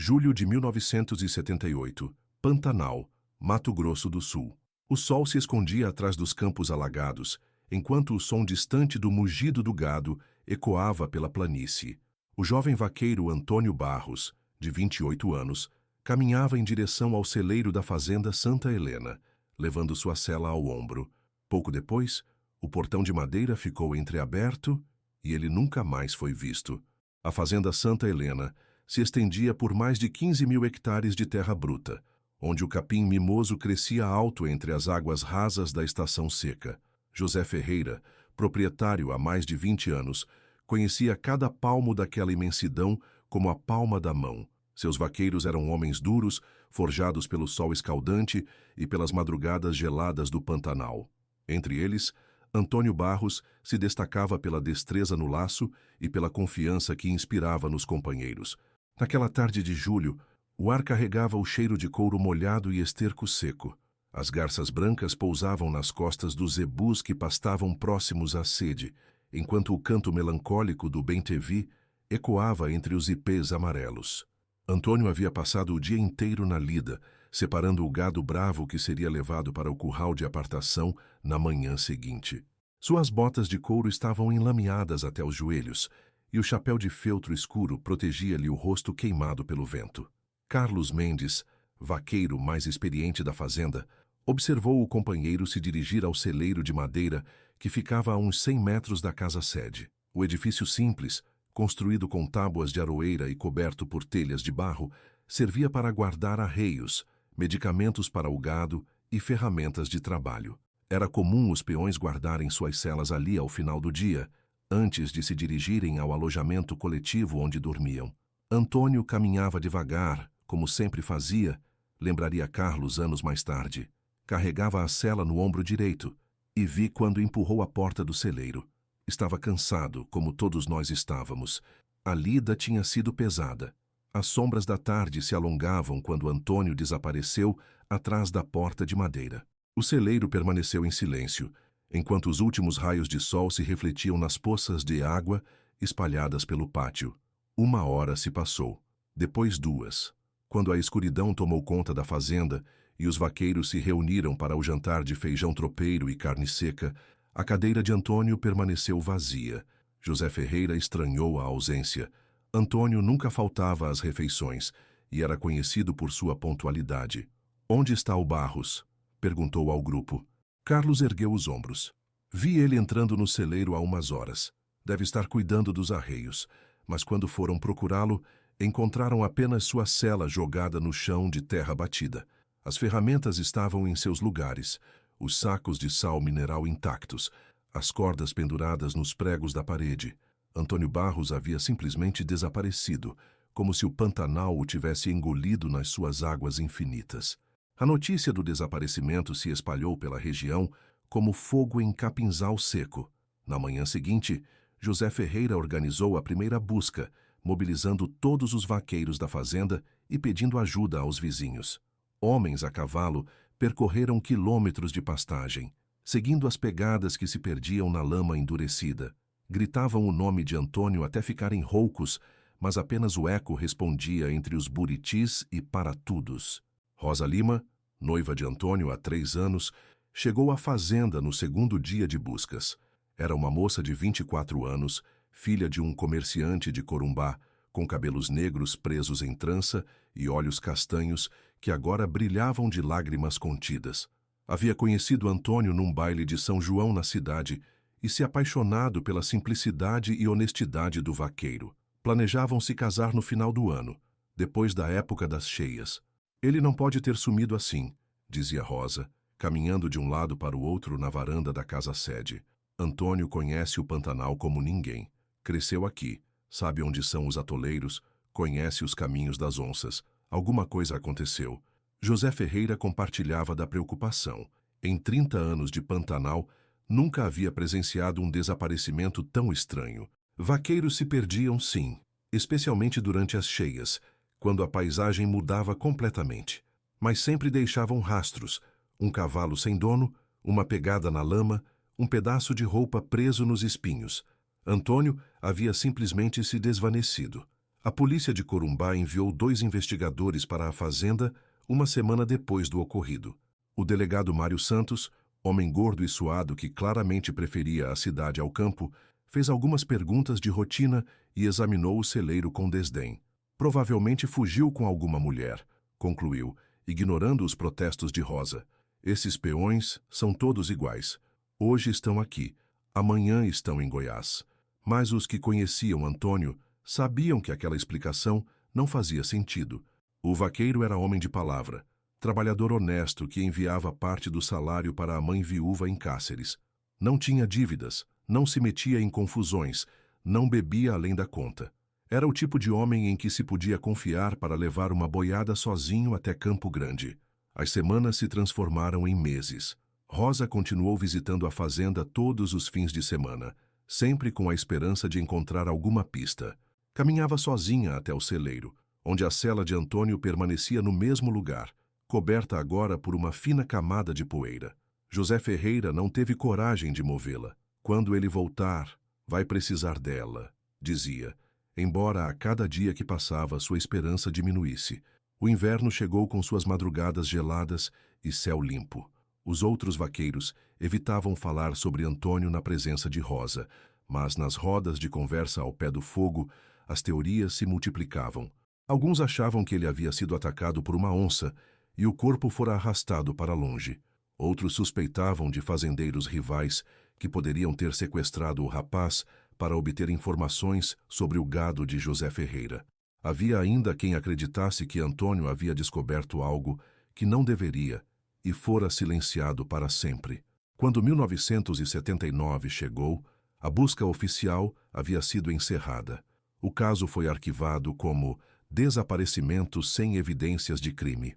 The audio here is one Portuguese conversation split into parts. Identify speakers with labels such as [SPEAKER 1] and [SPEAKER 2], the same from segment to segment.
[SPEAKER 1] Julho de 1978, Pantanal, Mato Grosso do Sul. O sol se escondia atrás dos campos alagados, enquanto o som distante do mugido do gado ecoava pela planície. O jovem vaqueiro Antônio Barros, de 28 anos, caminhava em direção ao celeiro da fazenda Santa Helena, levando sua sela ao ombro. Pouco depois, o portão de madeira ficou entreaberto e ele nunca mais foi visto. A fazenda Santa Helena se estendia por mais de 15.000 hectares de terra bruta, onde o capim mimoso crescia alto entre as águas rasas da estação seca. José Ferreira, proprietário há mais de 20 anos, conhecia cada palmo daquela imensidão como a palma da mão. Seus vaqueiros eram homens duros, forjados pelo sol escaldante e pelas madrugadas geladas do Pantanal. Entre eles, Antônio Barros se destacava pela destreza no laço e pela confiança que inspirava nos companheiros. Naquela tarde de julho, o ar carregava o cheiro de couro molhado e esterco seco. As garças brancas pousavam nas costas dos zebus que pastavam próximos à sede, enquanto o canto melancólico do bem-te-vi ecoava entre os ipês amarelos. Antônio havia passado o dia inteiro na lida, separando o gado bravo que seria levado para o curral de apartação na manhã seguinte. Suas botas de couro estavam enlameadas até os joelhos, e o chapéu de feltro escuro protegia-lhe o rosto queimado pelo vento. Carlos Mendes, vaqueiro mais experiente da fazenda, observou o companheiro se dirigir ao celeiro de madeira que ficava a uns 100 metros da casa-sede. O edifício simples, construído com tábuas de aroeira e coberto por telhas de barro, servia para guardar arreios, medicamentos para o gado e ferramentas de trabalho. Era comum os peões guardarem suas celas ali ao final do dia, antes de se dirigirem ao alojamento coletivo onde dormiam. Antônio caminhava devagar, como sempre fazia, lembraria Carlos anos mais tarde. Carregava a cela no ombro direito e vi quando empurrou a porta do celeiro. Estava cansado, como todos nós estávamos. A lida tinha sido pesada. As sombras da tarde se alongavam quando Antônio desapareceu atrás da porta de madeira. O celeiro permaneceu em silêncio, enquanto os últimos raios de sol se refletiam nas poças de água espalhadas pelo pátio. 1 hora se passou. Depois 2. Quando a escuridão tomou conta da fazenda e os vaqueiros se reuniram para o jantar de feijão tropeiro e carne seca, a cadeira de Antônio permaneceu vazia. José Ferreira estranhou a ausência. Antônio nunca faltava às refeições e era conhecido por sua pontualidade. "Onde está o Barros?" perguntou ao grupo. Carlos ergueu os ombros. "Vi ele entrando no celeiro há umas horas. Deve estar cuidando dos arreios, mas quando foram procurá-lo, encontraram apenas sua cela jogada no chão de terra batida. As ferramentas estavam em seus lugares, os sacos de sal mineral intactos, as cordas penduradas nos pregos da parede. Antônio Barros havia simplesmente desaparecido, como se o Pantanal o tivesse engolido nas suas águas infinitas. A notícia do desaparecimento se espalhou pela região como fogo em capinzal seco. Na manhã seguinte, José Ferreira organizou a primeira busca, mobilizando todos os vaqueiros da fazenda e pedindo ajuda aos vizinhos. Homens a cavalo percorreram quilômetros de pastagem, seguindo as pegadas que se perdiam na lama endurecida. Gritavam o nome de Antônio até ficarem roucos, mas apenas o eco respondia entre os buritis e paratudos. Rosa Lima, noiva de Antônio há 3 anos, chegou à fazenda no segundo dia de buscas. Era uma moça de 24 anos, filha de um comerciante de Corumbá, com cabelos negros presos em trança e olhos castanhos que agora brilhavam de lágrimas contidas. Havia conhecido Antônio num baile de São João na cidade e se apaixonado pela simplicidade e honestidade do vaqueiro. Planejavam se casar no final do ano, depois da época das cheias. "Ele não pode ter sumido assim", dizia Rosa, caminhando de um lado para o outro na varanda da casa-sede. "Antônio conhece o Pantanal como ninguém. Cresceu aqui, sabe onde são os atoleiros, conhece os caminhos das onças. Alguma coisa aconteceu." José Ferreira compartilhava da preocupação. Em 30 anos de Pantanal, nunca havia presenciado um desaparecimento tão estranho. Vaqueiros se perdiam, sim, especialmente durante as cheias, quando a paisagem mudava completamente. Mas sempre deixavam rastros: um cavalo sem dono, uma pegada na lama, um pedaço de roupa preso nos espinhos. Antônio havia simplesmente se desvanecido. A polícia de Corumbá enviou 2 investigadores para a fazenda uma semana depois do ocorrido. O delegado Mário Santos, homem gordo e suado que claramente preferia a cidade ao campo, fez algumas perguntas de rotina e examinou o celeiro com desdém. Provavelmente fugiu com alguma mulher, concluiu, ignorando os protestos de Rosa. Esses peões são todos iguais. Hoje estão aqui, amanhã estão em Goiás. Mas os que conheciam Antônio sabiam que aquela explicação não fazia sentido. O vaqueiro era homem de palavra, trabalhador honesto que enviava parte do salário para a mãe viúva em Cáceres. Não tinha dívidas, não se metia em confusões, não bebia além da conta. Era o tipo de homem em que se podia confiar para levar uma boiada sozinho até Campo Grande. As semanas se transformaram em meses. Rosa continuou visitando a fazenda todos os fins de semana, sempre com a esperança de encontrar alguma pista. Caminhava sozinha até o celeiro, onde a cela de Antônio permanecia no mesmo lugar, coberta agora por uma fina camada de poeira. José Ferreira não teve coragem de movê-la. Quando ele voltar, vai precisar dela, dizia, embora a cada dia que passava sua esperança diminuísse. O inverno chegou com suas madrugadas geladas e céu limpo. Os outros vaqueiros evitavam falar sobre Antônio na presença de Rosa, mas nas rodas de conversa ao pé do fogo, as teorias se multiplicavam. Alguns achavam que ele havia sido atacado por uma onça e o corpo fora arrastado para longe. Outros suspeitavam de fazendeiros rivais que poderiam ter sequestrado o rapaz para obter informações sobre o gado de José Ferreira. Havia ainda quem acreditasse que Antônio havia descoberto algo que não deveria e fora silenciado para sempre. Quando 1979 chegou, a busca oficial havia sido encerrada. O caso foi arquivado como desaparecimento sem evidências de crime.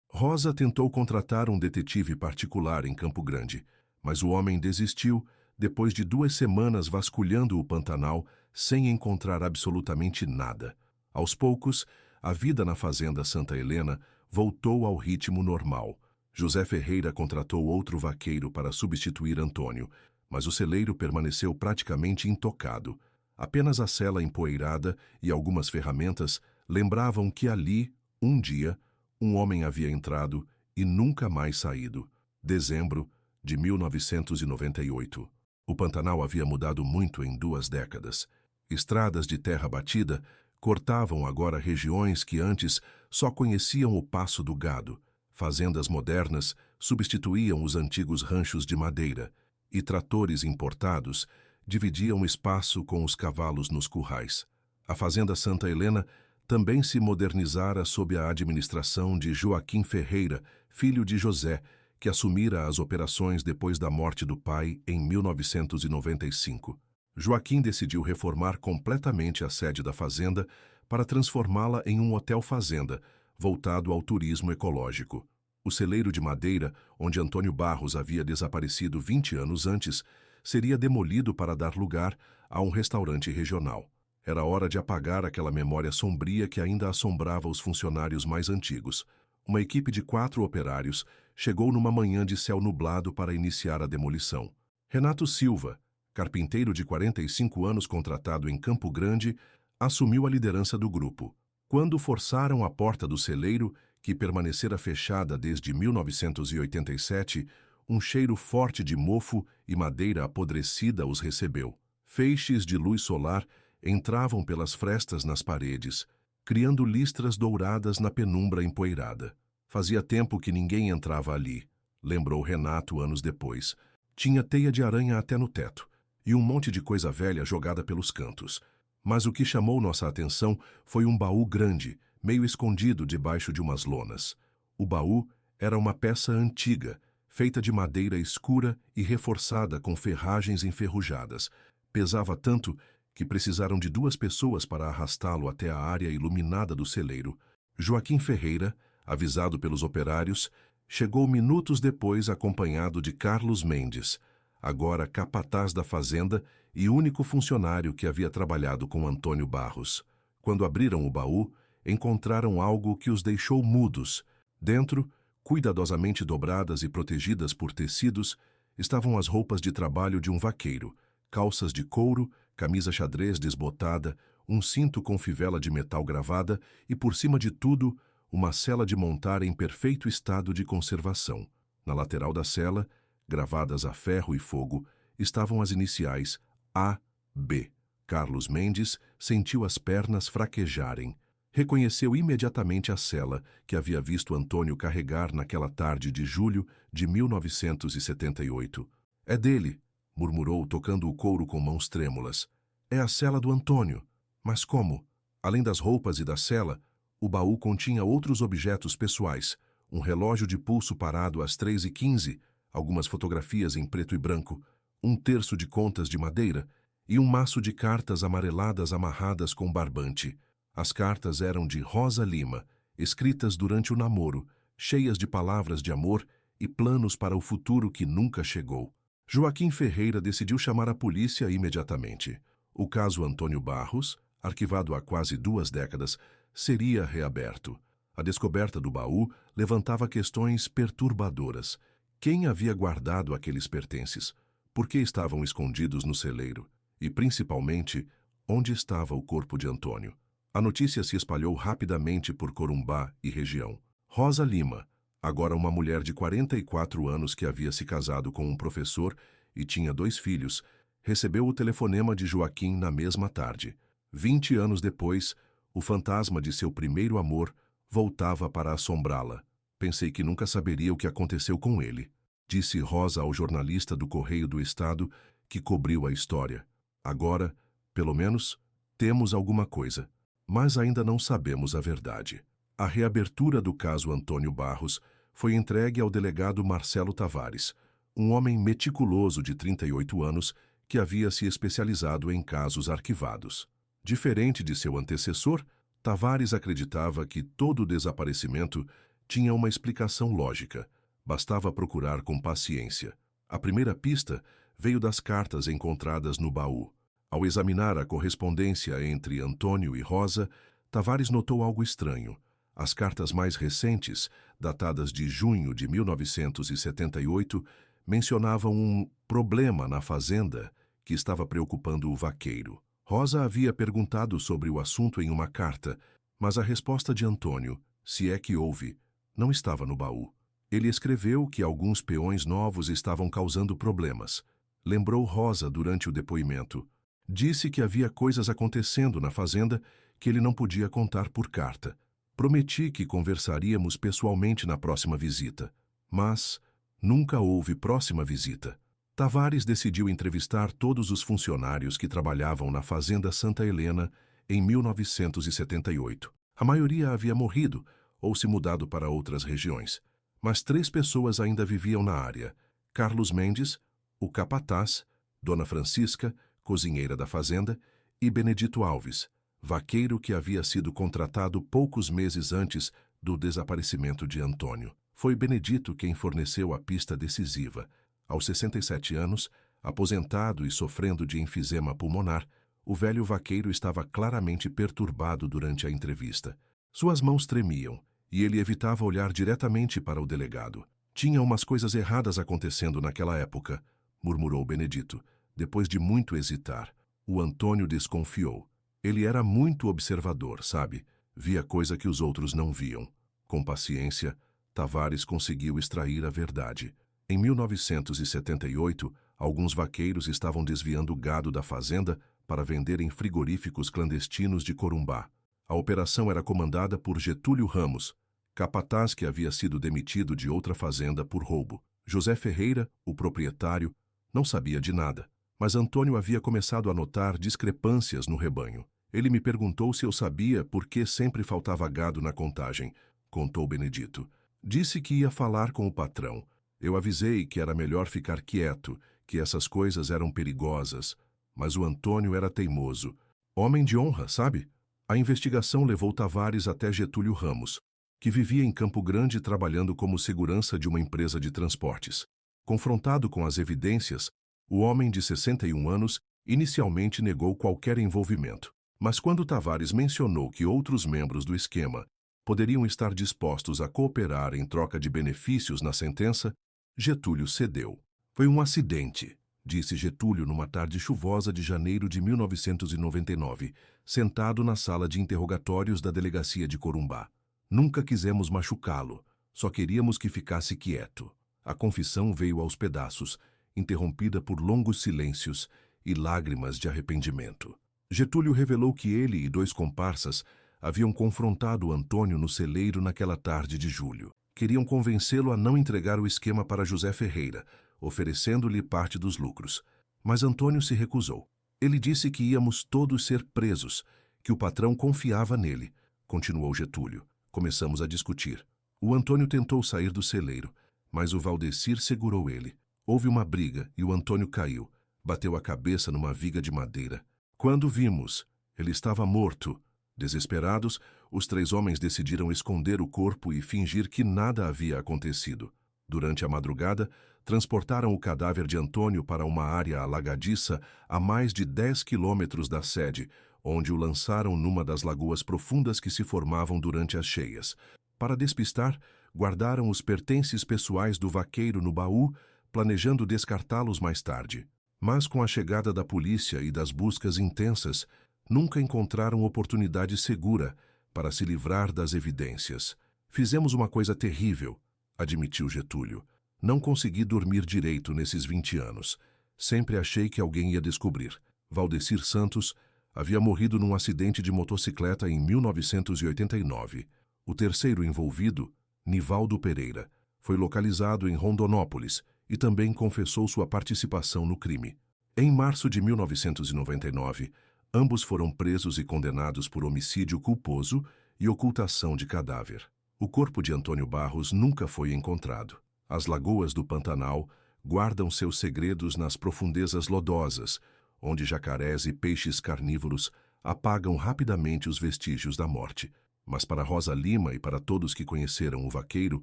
[SPEAKER 1] Rosa tentou contratar um detetive particular em Campo Grande, mas o homem desistiu depois de 2 semanas vasculhando o Pantanal sem encontrar absolutamente nada. Aos poucos, a vida na fazenda Santa Helena voltou ao ritmo normal. José Ferreira contratou outro vaqueiro para substituir Antônio, mas o celeiro permaneceu praticamente intocado. Apenas a cela empoeirada e algumas ferramentas lembravam que ali, um dia, um homem havia entrado e nunca mais saído. Dezembro de 1998. O Pantanal havia mudado muito em 2 décadas. Estradas de terra batida cortavam agora regiões que antes só conheciam o passo do gado. Fazendas modernas substituíam os antigos ranchos de madeira, e tratores importados dividiam espaço com os cavalos nos currais. A fazenda Santa Helena também se modernizara sob a administração de Joaquim Ferreira, filho de José, que assumira as operações depois da morte do pai em 1995. Joaquim decidiu reformar completamente a sede da fazenda para transformá-la em um hotel-fazenda, voltado ao turismo ecológico. O celeiro de madeira, onde Antônio Barros havia desaparecido 20 anos antes, seria demolido para dar lugar a um restaurante regional. Era hora de apagar aquela memória sombria que ainda assombrava os funcionários mais antigos. Uma equipe de 4 operários chegou numa manhã de céu nublado para iniciar a demolição. Renato Silva, carpinteiro de 45 anos contratado em Campo Grande, assumiu a liderança do grupo. Quando forçaram a porta do celeiro, que permanecera fechada desde 1987, um cheiro forte de mofo e madeira apodrecida os recebeu. Feixes de luz solar entravam pelas frestas nas paredes, criando listras douradas na penumbra empoeirada. Fazia tempo que ninguém entrava ali, lembrou Renato anos depois. Tinha teia de aranha até no teto, e um monte de coisa velha jogada pelos cantos. Mas o que chamou nossa atenção foi um baú grande, meio escondido debaixo de umas lonas. O baú era uma peça antiga, feita de madeira escura e reforçada com ferragens enferrujadas. Pesava tanto que precisaram de 2 pessoas para arrastá-lo até a área iluminada do celeiro. Joaquim Ferreira, avisado pelos operários, chegou minutos depois acompanhado de Carlos Mendes, agora capataz da fazenda e único funcionário que havia trabalhado com Antônio Barros. Quando abriram o baú, encontraram algo que os deixou mudos. Dentro, cuidadosamente dobradas e protegidas por tecidos, estavam as roupas de trabalho de um vaqueiro, calças de couro, camisa xadrez desbotada, um cinto com fivela de metal gravada e, por cima de tudo, uma cela de montar em perfeito estado de conservação. Na lateral da cela, gravadas a ferro e fogo, estavam as iniciais A.B. Carlos Mendes sentiu as pernas fraquejarem. Reconheceu imediatamente a cela que havia visto Antônio carregar naquela tarde de julho de 1978. É dele, murmurou, tocando o couro com mãos trêmulas. É a cela do Antônio. Mas como? Além das roupas e da cela, o baú continha outros objetos pessoais, um relógio de pulso parado às 3h15, algumas fotografias em preto e branco, um terço de contas de madeira e um maço de cartas amareladas amarradas com barbante. As cartas eram de Rosa Lima, escritas durante o namoro, cheias de palavras de amor e planos para o futuro que nunca chegou. Joaquim Ferreira decidiu chamar a polícia imediatamente. O caso Antônio Barros, arquivado há quase 2 décadas, seria reaberto. A descoberta do baú levantava questões perturbadoras. Quem havia guardado aqueles pertences? Por que estavam escondidos no celeiro? E, principalmente, onde estava o corpo de Antônio? A notícia se espalhou rapidamente por Corumbá e região. Rosa Lima, agora uma mulher de 44 anos que havia se casado com um professor e tinha 2 filhos, recebeu o telefonema de Joaquim na mesma tarde. 20 anos depois, o fantasma de seu primeiro amor voltava para assombrá-la. Pensei que nunca saberia o que aconteceu com ele, disse Rosa ao jornalista do Correio do Estado que cobriu a história. Agora, pelo menos, temos alguma coisa. Mas ainda não sabemos a verdade. A reabertura do caso Antônio Barros foi entregue ao delegado Marcelo Tavares, um homem meticuloso de 38 anos que havia se especializado em casos arquivados. Diferente de seu antecessor, Tavares acreditava que todo desaparecimento tinha uma explicação lógica. Bastava procurar com paciência. A primeira pista veio das cartas encontradas no baú. Ao examinar a correspondência entre Antônio e Rosa, Tavares notou algo estranho. As cartas mais recentes, datadas de junho de 1978, mencionavam um problema na fazenda que estava preocupando o vaqueiro. Rosa havia perguntado sobre o assunto em uma carta, mas a resposta de Antônio, se é que houve, não estava no baú. Ele escreveu que alguns peões novos estavam causando problemas. Lembrou Rosa durante o depoimento. Disse que havia coisas acontecendo na fazenda que ele não podia contar por carta. Prometi que conversaríamos pessoalmente na próxima visita. Mas nunca houve próxima visita. Tavares decidiu entrevistar todos os funcionários que trabalhavam na Fazenda Santa Helena em 1978. A maioria havia morrido ou se mudado para outras regiões. Mas 3 pessoas ainda viviam na área. Carlos Mendes, o capataz, Dona Francisca, cozinheira da fazenda, e Benedito Alves, vaqueiro que havia sido contratado poucos meses antes do desaparecimento de Antônio. Foi Benedito quem forneceu a pista decisiva. Aos 67 anos, aposentado e sofrendo de enfisema pulmonar, o velho vaqueiro estava claramente perturbado durante a entrevista. Suas mãos tremiam e ele evitava olhar diretamente para o delegado. Tinha umas coisas erradas acontecendo naquela época, murmurou Benedito. Depois de muito hesitar, o Antônio desconfiou. Ele era muito observador, sabe? Via coisa que os outros não viam. Com paciência, Tavares conseguiu extrair a verdade. Em 1978, alguns vaqueiros estavam desviando gado da fazenda para vender em frigoríficos clandestinos de Corumbá. A operação era comandada por Getúlio Ramos, capataz que havia sido demitido de outra fazenda por roubo. José Ferreira, o proprietário, não sabia de nada. Mas Antônio havia começado a notar discrepâncias no rebanho. Ele me perguntou se eu sabia por que sempre faltava gado na contagem, contou Benedito. Disse que ia falar com o patrão. Eu avisei que era melhor ficar quieto, que essas coisas eram perigosas. Mas o Antônio era teimoso. Homem de honra, sabe? A investigação levou Tavares até Getúlio Ramos, que vivia em Campo Grande trabalhando como segurança de uma empresa de transportes. Confrontado com as evidências, o homem de 61 anos inicialmente negou qualquer envolvimento. Mas quando Tavares mencionou que outros membros do esquema poderiam estar dispostos a cooperar em troca de benefícios na sentença, Getúlio cedeu. Foi um acidente, disse Getúlio numa tarde chuvosa de janeiro de 1999. sentado na sala de interrogatórios da delegacia de Corumbá. Nunca quisemos machucá-lo, só queríamos que ficasse quieto. A confissão veio aos pedaços, interrompida por longos silêncios e lágrimas de arrependimento. Getúlio revelou que ele e 2 comparsas haviam confrontado Antônio no celeiro naquela tarde de julho. Queriam convencê-lo a não entregar o esquema para José Ferreira, oferecendo-lhe parte dos lucros. Mas Antônio se recusou. Ele disse que íamos todos ser presos, que o patrão confiava nele, continuou Getúlio. Começamos a discutir. O Antônio tentou sair do celeiro, mas o Valdecir segurou ele. Houve uma briga e o Antônio caiu. Bateu a cabeça numa viga de madeira. Quando vimos, ele estava morto. Desesperados, os 3 homens decidiram esconder o corpo e fingir que nada havia acontecido. Durante a madrugada, transportaram o cadáver de Antônio para uma área alagadiça a mais de 10 quilômetros da sede, onde o lançaram numa das lagoas profundas que se formavam durante as cheias. Para despistar, guardaram os pertences pessoais do vaqueiro no baú, planejando descartá-los mais tarde. Mas com a chegada da polícia e das buscas intensas, nunca encontraram oportunidade segura para se livrar das evidências. Fizemos uma coisa terrível, admitiu Getúlio. Não consegui dormir direito nesses 20 anos. Sempre achei que alguém ia descobrir. Valdecir Santos havia morrido num acidente de motocicleta em 1989. O terceiro envolvido, Nivaldo Pereira, foi localizado em Rondonópolis e também confessou sua participação no crime. Em março de 1999, ambos foram presos e condenados por homicídio culposo e ocultação de cadáver. O corpo de Antônio Barros nunca foi encontrado. As lagoas do Pantanal guardam seus segredos nas profundezas lodosas, onde jacarés e peixes carnívoros apagam rapidamente os vestígios da morte. Mas para Rosa Lima e para todos que conheceram o vaqueiro,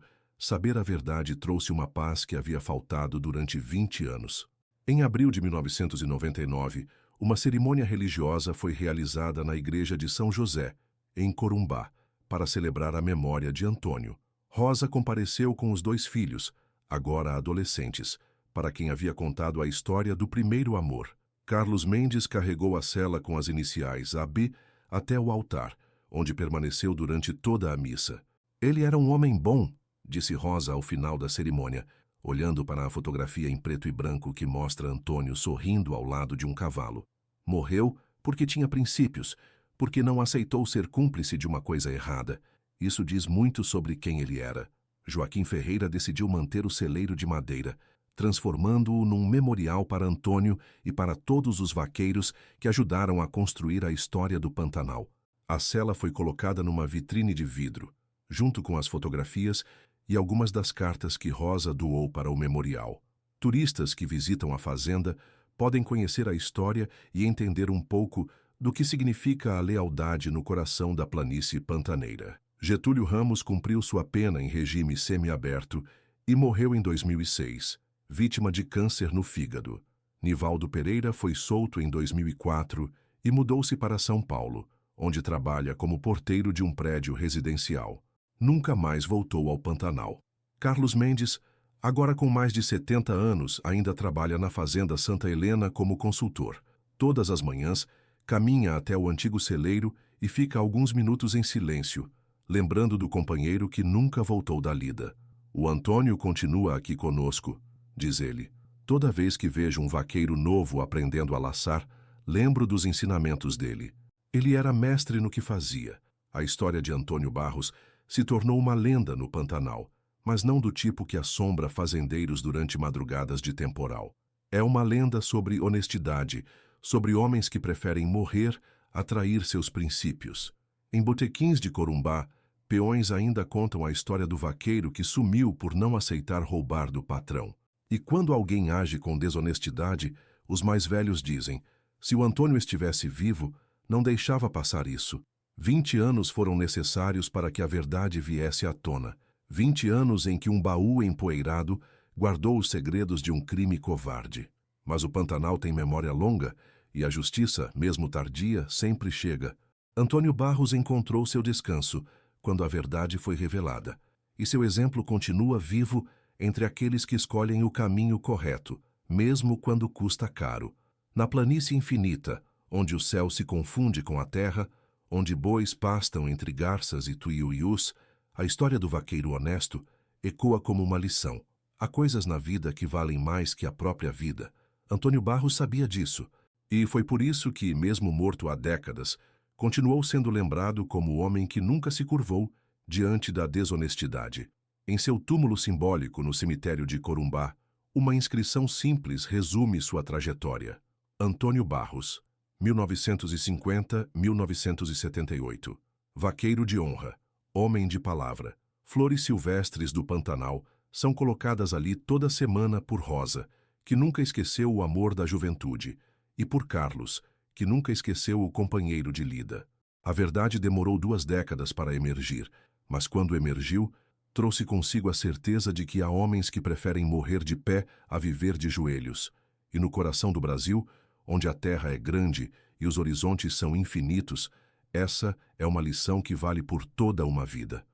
[SPEAKER 1] saber a verdade trouxe uma paz que havia faltado durante 20 anos. Em abril de 1999, uma cerimônia religiosa foi realizada na igreja de São José, em Corumbá, para celebrar a memória de Antônio. Rosa compareceu com os 2 filhos, agora adolescentes, para quem havia contado a história do primeiro amor. Carlos Mendes carregou a cela com as iniciais AB até o altar, onde permaneceu durante toda a missa. Ele era um homem bom, disse Rosa ao final da cerimônia, olhando para a fotografia em preto e branco que mostra Antônio sorrindo ao lado de um cavalo. Morreu porque tinha princípios, porque não aceitou ser cúmplice de uma coisa errada. Isso diz muito sobre quem ele era. Joaquim Ferreira decidiu manter o celeiro de madeira, transformando-o num memorial para Antônio e para todos os vaqueiros que ajudaram a construir a história do Pantanal. A cela foi colocada numa vitrine de vidro, junto com as fotografias e algumas das cartas que Rosa doou para o memorial. Turistas que visitam a fazenda podem conhecer a história e entender um pouco do que significa a lealdade no coração da planície pantaneira. Getúlio Ramos cumpriu sua pena em regime semiaberto e morreu em 2006, vítima de câncer no fígado. Nivaldo Pereira foi solto em 2004 e mudou-se para São Paulo, onde trabalha como porteiro de um prédio residencial. Nunca mais voltou ao Pantanal. Carlos Mendes, agora com mais de 70 anos, ainda trabalha na Fazenda Santa Helena como consultor. Todas as manhãs, caminha até o antigo celeiro e fica alguns minutos em silêncio, lembrando do companheiro que nunca voltou da lida. O Antônio continua aqui conosco, diz ele. Toda vez que vejo um vaqueiro novo aprendendo a laçar, lembro dos ensinamentos dele. Ele era mestre no que fazia. A história de Antônio Barros se tornou uma lenda no Pantanal, mas não do tipo que assombra fazendeiros durante madrugadas de temporal. É uma lenda sobre honestidade, sobre homens que preferem morrer a trair seus princípios. Em botequins de Corumbá, peões ainda contam a história do vaqueiro que sumiu por não aceitar roubar do patrão. E quando alguém age com desonestidade, os mais velhos dizem: se o Antônio estivesse vivo, não deixava passar isso. 20 anos foram necessários para que a verdade viesse à tona. 20 anos em que um baú empoeirado guardou os segredos de um crime covarde. Mas o Pantanal tem memória longa e a justiça, mesmo tardia, sempre chega. Antônio Barros encontrou seu descanso quando a verdade foi revelada, e seu exemplo continua vivo entre aqueles que escolhem o caminho correto, mesmo quando custa caro. Na planície infinita, onde o céu se confunde com a terra, onde bois pastam entre garças e tuiuius, a história do vaqueiro honesto ecoa como uma lição. Há coisas na vida que valem mais que a própria vida. Antônio Barros sabia disso, e foi por isso que, mesmo morto há décadas, continuou sendo lembrado como o homem que nunca se curvou diante da desonestidade. Em seu túmulo simbólico no cemitério de Corumbá, uma inscrição simples resume sua trajetória. Antônio Barros, 1950-1978. Vaqueiro de honra, homem de palavra. Flores silvestres do Pantanal são colocadas ali toda semana por Rosa, que nunca esqueceu o amor da juventude, e por Carlos, que nunca esqueceu o companheiro de lida. A verdade demorou 2 décadas para emergir, mas quando emergiu, trouxe consigo a certeza de que há homens que preferem morrer de pé a viver de joelhos. E no coração do Brasil, onde a terra é grande e os horizontes são infinitos, essa é uma lição que vale por toda uma vida.